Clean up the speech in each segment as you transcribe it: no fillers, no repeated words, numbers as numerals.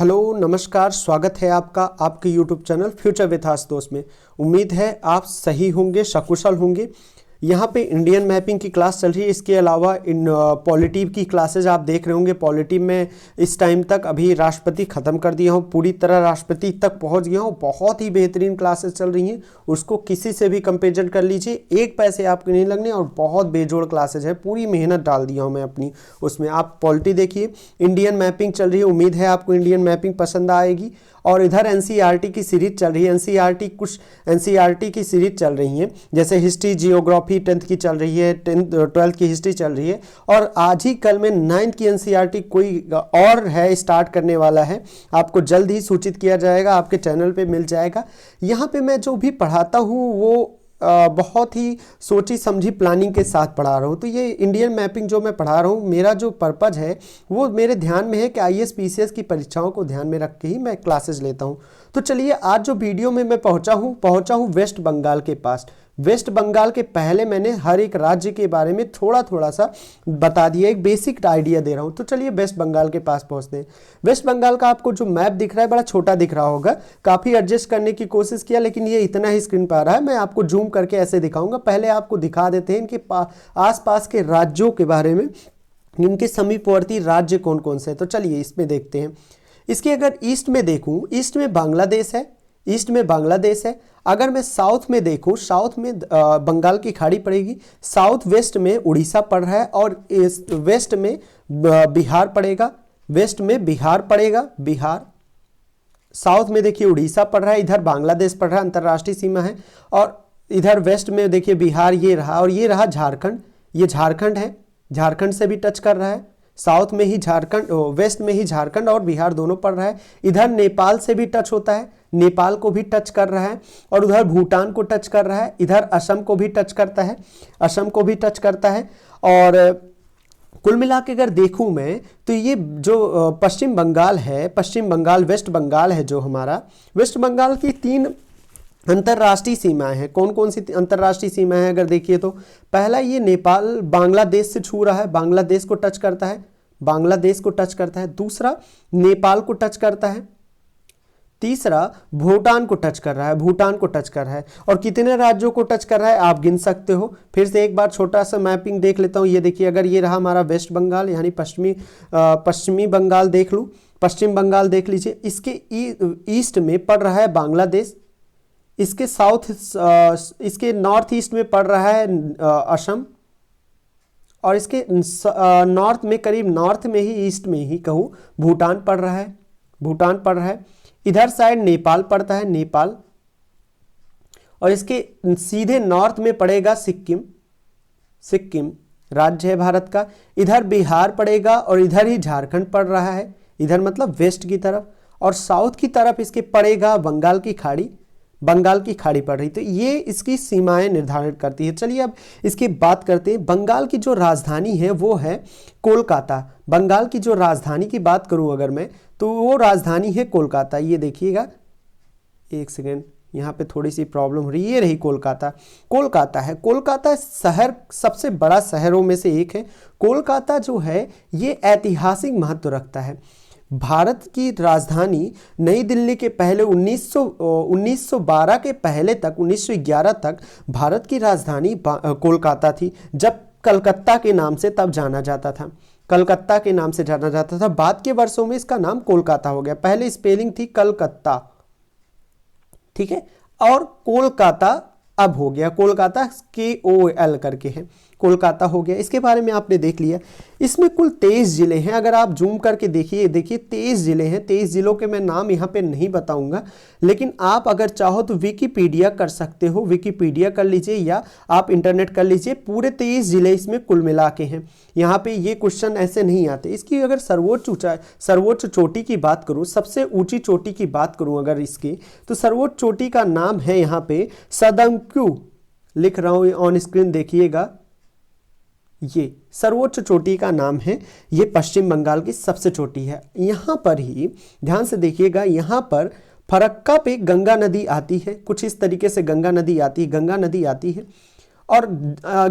Hello नमस्कार, स्वागत है आपका आपके YouTube channel future with Ashutosh में। उम्मीद है आप सही होंगे, सकुशल होंगे। यहाँ पे इंडियन मैपिंग की क्लास चल रही है। इसके अलावा इन पॉलिटिव की क्लासेज आप देख रहे होंगे। पॉलिटिव में इस टाइम तक अभी राष्ट्रपति ख़त्म कर दिया हूँ, पूरी तरह राष्ट्रपति तक पहुँच गया हूँ। बहुत ही बेहतरीन क्लासेस चल रही हैं, उसको किसी से भी कंपेरिजन कर लीजिए, एक पैसे आपके नहीं लगने और बहुत बेजोड़ क्लासेज है। पूरी मेहनत डाल दिया हूँ मैं अपनी उसमें। आप पॉलिटी देखिए, इंडियन मैपिंग चल रही है। उम्मीद है आपको इंडियन मैपिंग पसंद आएगी। और इधर एनसीईआरटी की सीरीज चल रही है। कुछ एनसीईआरटी की सीरीज चल रही है, जैसे हिस्ट्री, जियोग्राफी 10th की चल रही है, 12th की हिस्ट्री चल रही है। और आज ही कल में 9th की एनसीईआरटी कोई और है, स्टार्ट करने वाला है। आपको जल्द ही सूचित किया जाएगा, आपके चैनल पे मिल जाएगा। यहाँ पे मैं जो भी पढ़ाता हूँ वो बहुत ही सोची समझी प्लानिंग के साथ पढ़ा रहा हूँ। तो ये इंडियन मैपिंग जो मैं पढ़ा रहा हूँ, मेरा जो पर्पज़ है वो मेरे ध्यान में है कि आईएएस पीसीएस की परीक्षाओं को ध्यान में रख के ही मैं क्लासेस लेता हूँ। तो चलिए, आज जो वीडियो में मैं पहुँचा हूँ वेस्ट बंगाल के पास। वेस्ट बंगाल के पहले मैंने हर एक राज्य के बारे में थोड़ा थोड़ा सा बता दिया, एक बेसिक आइडिया दे रहा हूँ। तो चलिए वेस्ट बंगाल के पास पहुँचते हैं। वेस्ट बंगाल का आपको जो मैप दिख रहा है बड़ा छोटा दिख रहा होगा, काफ़ी एडजस्ट करने की कोशिश किया, लेकिन ये इतना ही स्क्रीन पर आ रहा है। मैं आपको जूम करके ऐसे दिखाऊंगा। पहले आपको दिखा देते हैं इनके आसपास के राज्यों के बारे में, इनके समीपवर्ती राज्य कौन कौन से हैं। तो चलिए इसमें देखते हैं। इसके अगर ईस्ट में देखूँ, ईस्ट में बांग्लादेश है। अगर मैं साउथ में देखूं, साउथ में बंगाल की खाड़ी पड़ेगी। साउथ वेस्ट में उड़ीसा पड़ रहा है और वेस्ट में बिहार पड़ेगा। वेस्ट में बिहार पड़ेगा, बिहार। साउथ में देखिए उड़ीसा पड़ रहा है, इधर बांग्लादेश पड़ रहा है, अंतर्राष्ट्रीय सीमा है। और इधर वेस्ट में देखिए बिहार ये रहा, और ये रहा झारखंड। ये झारखंड है, झारखंड से भी टच कर रहा है। साउथ में ही झारखंड, वेस्ट में ही झारखंड और बिहार दोनों पड़ रहा है। इधर नेपाल से भी टच होता है, नेपाल को भी टच कर रहा है। और उधर भूटान को टच कर रहा है। इधर असम को भी टच करता है, असम को भी टच करता है। और कुल मिला के अगर देखूं मैं, तो ये जो पश्चिम बंगाल है, पश्चिम बंगाल, वेस्ट बंगाल है जो हमारा, वेस्ट बंगाल की 3 अंतर्राष्ट्रीय सीमाएं हैं। कौन कौन सी अंतर्राष्ट्रीय सीमाएं हैं अगर देखिए तो, पहला ये नेपाल बांग्लादेश से छू रहा है, बांग्लादेश को टच करता है, बांग्लादेश को टच करता है। दूसरा नेपाल को टच करता है। तीसरा भूटान को टच कर रहा है, भूटान को टच कर रहा है। और कितने राज्यों को टच कर रहा है आप गिन सकते हो। फिर से एक बार छोटा सा मैपिंग देख लेता हूँ। ये देखिए, अगर ये रहा हमारा वेस्ट बंगाल, यानी पश्चिमी बंगाल देख लूँ, पश्चिम बंगाल देख लीजिए। इसके ईस्ट में पड़ रहा है बांग्लादेश, इसके इसके नॉर्थ ईस्ट में पड़ रहा है असम, और इसके नॉर्थ में, करीब नॉर्थ में ही, ईस्ट में ही कहूँ, भूटान पड़ रहा है, भूटान पड़ रहा है। इधर साइड नेपाल पड़ता है, नेपाल। और इसके सीधे नॉर्थ में पड़ेगा सिक्किम, सिक्किम राज्य है भारत का। इधर बिहार पड़ेगा और इधर ही झारखंड पड़ रहा है, इधर मतलब वेस्ट की तरफ। और साउथ की तरफ इसके पड़ेगा बंगाल की खाड़ी, बंगाल की खाड़ी पड़ रही। तो ये इसकी सीमाएं निर्धारित करती है। चलिए अब इसकी बात करते हैं। बंगाल की जो राजधानी है वो है कोलकाता। बंगाल की जो राजधानी की बात करूं अगर मैं, तो वो राजधानी है कोलकाता। ये देखिएगा, एक सेकेंड, यहाँ पे थोड़ी सी प्रॉब्लम हो रही है। ये रही कोलकाता, कोलकाता है। कोलकाता शहर सबसे बड़ा शहरों में से एक है। कोलकाता जो है ये ऐतिहासिक महत्व रखता है। भारत की राजधानी नई दिल्ली के पहले 1912 के पहले तक, 1911 तक भारत की राजधानी कोलकाता थी, जब कलकत्ता के नाम से तब जाना जाता था, कलकत्ता के नाम से जाना जाता था। बाद के वर्षों में इसका नाम कोलकाता हो गया। पहले स्पेलिंग थी कलकत्ता, ठीक है, और कोलकाता अब हो गया कोलकाता, KOL करके है, कोलकाता हो गया। इसके बारे में आपने देख लिया। इसमें कुल 23 जिले हैं। अगर आप जूम करके देखिए 23 जिले हैं। 23 जिलों के मैं नाम यहाँ पे नहीं बताऊंगा, लेकिन आप अगर चाहो तो विकिपीडिया कर सकते हो, विकिपीडिया कर लीजिए या आप इंटरनेट कर लीजिए। पूरे 23 जिले इसमें कुल मिला के हैं। यहाँ पे ये क्वेश्चन ऐसे नहीं आते। इसकी अगर सर्वोच्च चोटी की बात करूँ, सबसे ऊंची चोटी की बात करूँ अगर इसकी, तो सर्वोच्च चोटी का नाम है यहाँ पे सदंक्यू, लिख रहा हूँ ऑन स्क्रीन देखिएगा। ये सर्वोच्च चोटी का नाम है, ये पश्चिम बंगाल की सबसे चोटी है। यहाँ पर ही ध्यान से देखिएगा, यहाँ पर फरक्का पे गंगा नदी आती है, कुछ इस तरीके से गंगा नदी आती है, गंगा नदी आती है। और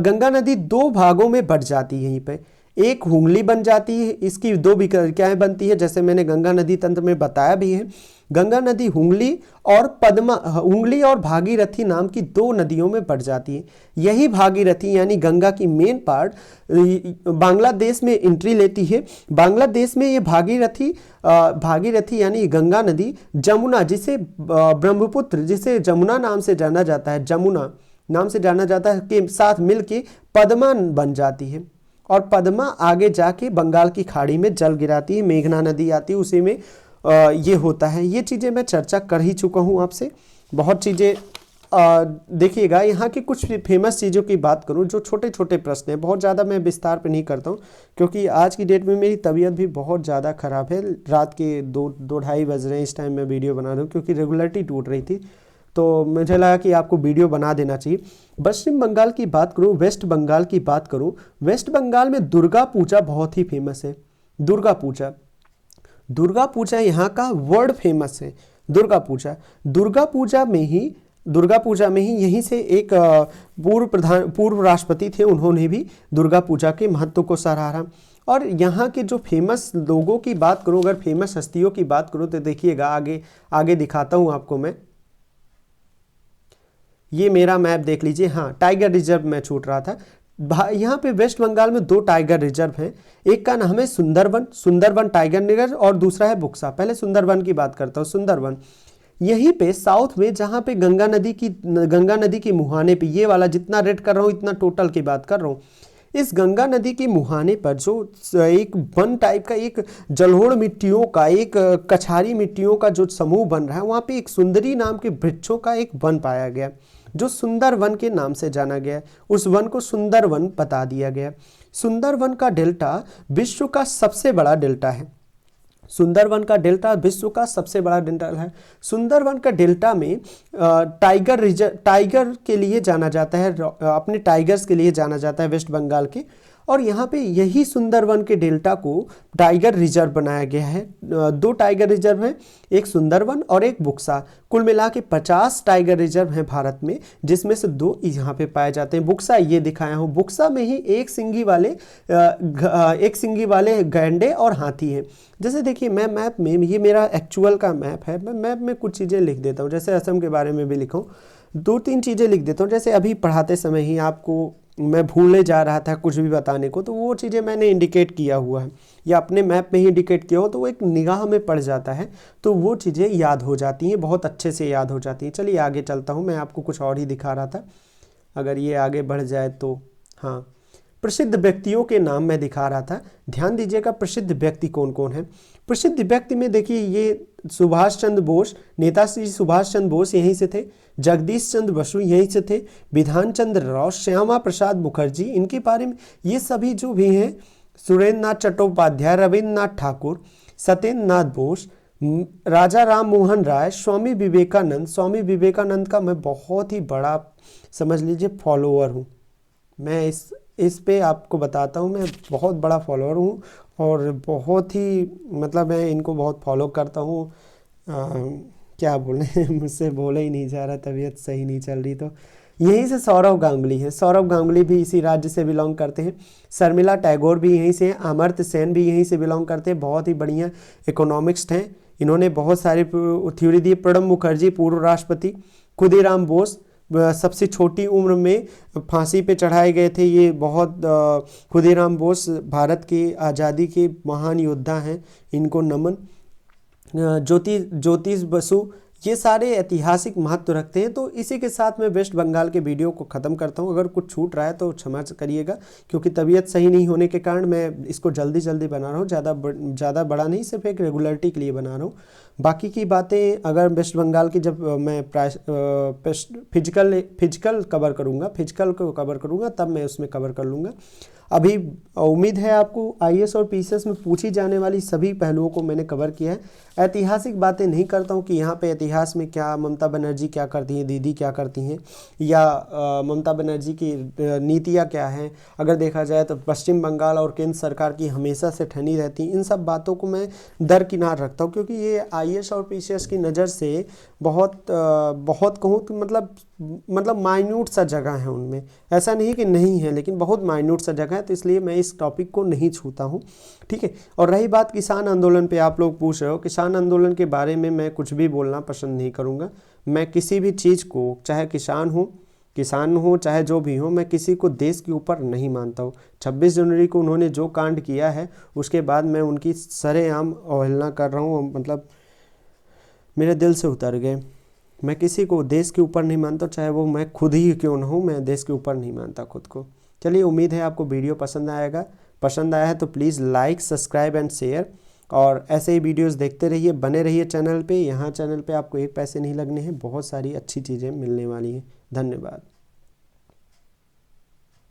गंगा नदी 2 भागों में बट जाती है। यहीं पे एक हुगली बन जाती है, इसकी दो विक्रियाएं बनती है, जैसे मैंने गंगा नदी तंत्र में बताया भी है। गंगा नदी हुगली और हुगली और भागीरथी नाम की दो नदियों में बढ़ जाती है। यही भागीरथी यानी गंगा की मेन पार्ट बांग्लादेश में एंट्री लेती है। बांग्लादेश में ये भागीरथी यानी गंगा नदी जमुना, जिसे ब्रह्मपुत्र, जिसे जमुना नाम से जाना जाता है, जमुना नाम से जाना जाता है, के साथ मिलके पद्मा बन जाती है। और पद्मा आगे जाके बंगाल की खाड़ी में जल गिराती है, मेघना नदी आती है, उसी में ये होता है। ये चीज़ें मैं चर्चा कर ही चुका हूँ आपसे, बहुत चीज़ें। देखिएगा, यहाँ की कुछ फेमस चीज़ों की बात करूँ, जो छोटे छोटे प्रश्न हैं, बहुत ज़्यादा मैं विस्तार पे नहीं करता हूँ, क्योंकि आज की डेट में मेरी तबीयत भी बहुत ज़्यादा ख़राब है। रात के 2-2:30 बज रहे हैं इस टाइम मैं वीडियो बना रहा हूँ, क्योंकि रेगुलरिटी टूट रही थी, तो मुझे लगा कि आपको वीडियो बना देना चाहिए। पश्चिम बंगाल की बात करूँ, वेस्ट बंगाल की बात करूँ, वेस्ट बंगाल में दुर्गा पूजा बहुत ही फेमस है। दुर्गा पूजा यहाँ का वर्ल्ड फेमस है। दुर्गा पूजा में ही यहीं से एक पूर्व राष्ट्रपति थे, उन्होंने भी दुर्गा पूजा के महत्व को सराहा। और यहाँ के जो फेमस लोगों की बात करूँ, अगर फेमस हस्तियों की बात करूँ, तो देखिएगा आगे दिखाता हूँ आपको मैं। ये मेरा मैप देख लीजिए। हाँ, टाइगर रिजर्व में छूट रहा था। यहाँ पे वेस्ट बंगाल में 2 टाइगर रिजर्व हैं। एक का नाम है सुंदरवन टाइगर रिजर्व, और दूसरा है बुक्सा। पहले सुंदरवन की बात करता हूँ। सुंदरवन यहीं पे साउथ में, जहाँ पे गंगा नदी की मुहाने पे, ये वाला जितना रेड कर रहा हूँ इतना टोटल की बात कर रहा हूँ, इस गंगा नदी के मुहाने पर जो एक वन टाइप का, एक जलोढ़ मिट्टियों का, एक कछारी मिट्टियों का जो समूह बन रहा है, वहाँ पे एक सुंदरी नाम के वृक्षों का एक वन पाया गया, जो सुंदरवन के नाम से जाना गया। उस वन को सुंदरवन बता दिया गया। सुंदरवन का डेल्टा विश्व का सबसे बड़ा डेल्टा है। सुंदरवन का डेल्टा विश्व का सबसे बड़ा डेल्टा है। सुंदरवन का डेल्टा में टाइगर के लिए जाना जाता है, अपने टाइगर्स के लिए जाना जाता है वेस्ट बंगाल के। और यहाँ पे यही सुंदरवन के डेल्टा को टाइगर रिजर्व बनाया गया है। 2 टाइगर रिजर्व हैं, एक सुंदरवन और एक बुक्सा। कुल मिला के 50 टाइगर रिजर्व हैं भारत में, जिसमें से 2 यहाँ पे पाए जाते हैं। बुक्सा ये दिखाया हूँ, बुक्सा में ही एक सिंगी वाले गैंडे और हाथी हैं। जैसे देखिए, मैं मैप में, ये मेरा एक्चुअल का मैप है, मैं मैप में कुछ चीज़ें लिख देता हूँ, जैसे असम के बारे में भी लिखूँ, 2-3 चीज़ें लिख देता हूँ। जैसे अभी पढ़ाते समय ही आपको मैं भूलने जा रहा था कुछ भी बताने को, तो वो चीज़ें मैंने इंडिकेट किया हुआ है, या अपने मैप में ही इंडिकेट किया हो, तो वो एक निगाह में पड़ जाता है, तो वो चीज़ें याद हो जाती हैं, बहुत अच्छे से याद हो जाती हैं। चलिए आगे चलता हूँ, मैं आपको कुछ और ही दिखा रहा था, अगर ये आगे बढ़ जाए तो। हाँ, प्रसिद्ध व्यक्तियों के नाम मैं दिखा रहा था, ध्यान दीजिएगा प्रसिद्ध व्यक्ति कौन कौन है। प्रसिद्ध व्यक्ति में देखिए, ये सुभाष चंद्र बोस, नेताजी सुभाष चंद्र बोस यहीं से थे, जगदीश चंद्र बसु यहीं से थे, विधान चंद्र राव, श्यामा प्रसाद मुखर्जी, इनके बारे में ये सभी जो भी हैं, सुरेंद्र नाथ चट्टोपाध्याय, रविन्द्रनाथ ठाकुर, सत्येंद्र नाथ बोस, राजा राम मोहन राय, स्वामी विवेकानंद का मैं बहुत ही बड़ा, समझ लीजिए, फॉलोअर हूँ। मैं इस पे आपको बताता हूँ, मैं बहुत बड़ा फॉलोअर हूँ, और बहुत ही, मतलब मैं इनको बहुत फॉलो करता हूँ। क्या बोले मुझसे बोले ही नहीं जा रहा, तबीयत सही नहीं चल रही। तो यहीं से सौरव गांगुली है, सौरव गांगुली भी इसी राज्य से बिलोंग करते हैं। शर्मिला टैगोर भी यहीं से, अमर्त्य सेन भी यहीं से बिलोंग करते हैं, बहुत ही बढ़िया इकोनॉमिक्स्ट हैं, इन्होंने बहुत सारी थ्योरी दी। प्रणब मुखर्जी पूर्व राष्ट्रपति, खुदीराम बोस सबसे छोटी उम्र में फांसी पे चढ़ाए गए थे, ये बहुत, खुदीराम बोस भारत की आज़ादी के महान योद्धा हैं, इनको नमन। ज्योतिष बसु, ये सारे ऐतिहासिक महत्व रखते हैं। तो इसी के साथ मैं वेस्ट बंगाल के वीडियो को ख़त्म करता हूं। अगर कुछ छूट रहा है तो क्षमा करिएगा, क्योंकि तबीयत सही नहीं होने के कारण मैं इसको जल्दी बना रहा हूं, ज़्यादा बड़ा नहीं, सिर्फ एक रेगुलरिटी के लिए बना रहा हूं। बाकी की बातें अगर वेस्ट बंगाल की जब मैं फिजिकल को कवर करूँगा तब मैं उसमें कवर कर लूँगा। अभी उम्मीद है आपको आईएएस और पीसीएस में पूछी जाने वाली सभी पहलुओं को मैंने कवर किया है। ऐतिहासिक बातें नहीं करता हूँ कि यहाँ पे इतिहास में क्या ममता बनर्जी क्या करती हैं, दीदी क्या करती हैं, या ममता बनर्जी की नीतियाँ क्या हैं। अगर देखा जाए तो पश्चिम बंगाल और केंद्र सरकार की हमेशा से ठनी रहती, इन सब बातों को मैं दरकिनार रखता हूँ, क्योंकि ये आईएएस और पीसीएस की नज़र से बहुत कहूँ कि मतलब माइन्यूट सा जगह है उनमें, ऐसा नहीं कि नहीं है, लेकिन बहुत माइन्यूट सा जगह है। है, तो इसलिए मैं इस टॉपिक को नहीं छूता हूँ, ठीक है। और रही बात किसान आंदोलन पे, आप लोग पूछ रहे हो, किसान आंदोलन के बारे में मैं कुछ भी बोलना पसंद नहीं करूँगा। मैं किसी भी चीज़ को, चाहे किसान हो चाहे जो भी हो, मैं किसी को देश के ऊपर नहीं मानता हूँ। 26 जनवरी को उन्होंने जो कांड किया है उसके बाद मैं उनकी सरेआम अवहेलना कर रहा हूँ, मतलब मेरे दिल से उतर गए। मैं किसी को देश के ऊपर नहीं मानता, चाहे वो मैं खुद ही क्यों ना हूँ, मैं देश के ऊपर नहीं मानता खुद को। चलिए, उम्मीद है आपको वीडियो पसंद आया है तो please like, subscribe and share, और ऐसे ही वीडियोस देखते रहिए, बने रहिए चैनल पे। यहाँ चैनल पे आपको एक पैसे नहीं लगने हैं, बहुत सारी अच्छी चीज़ें मिलने वाली हैं। धन्यवाद।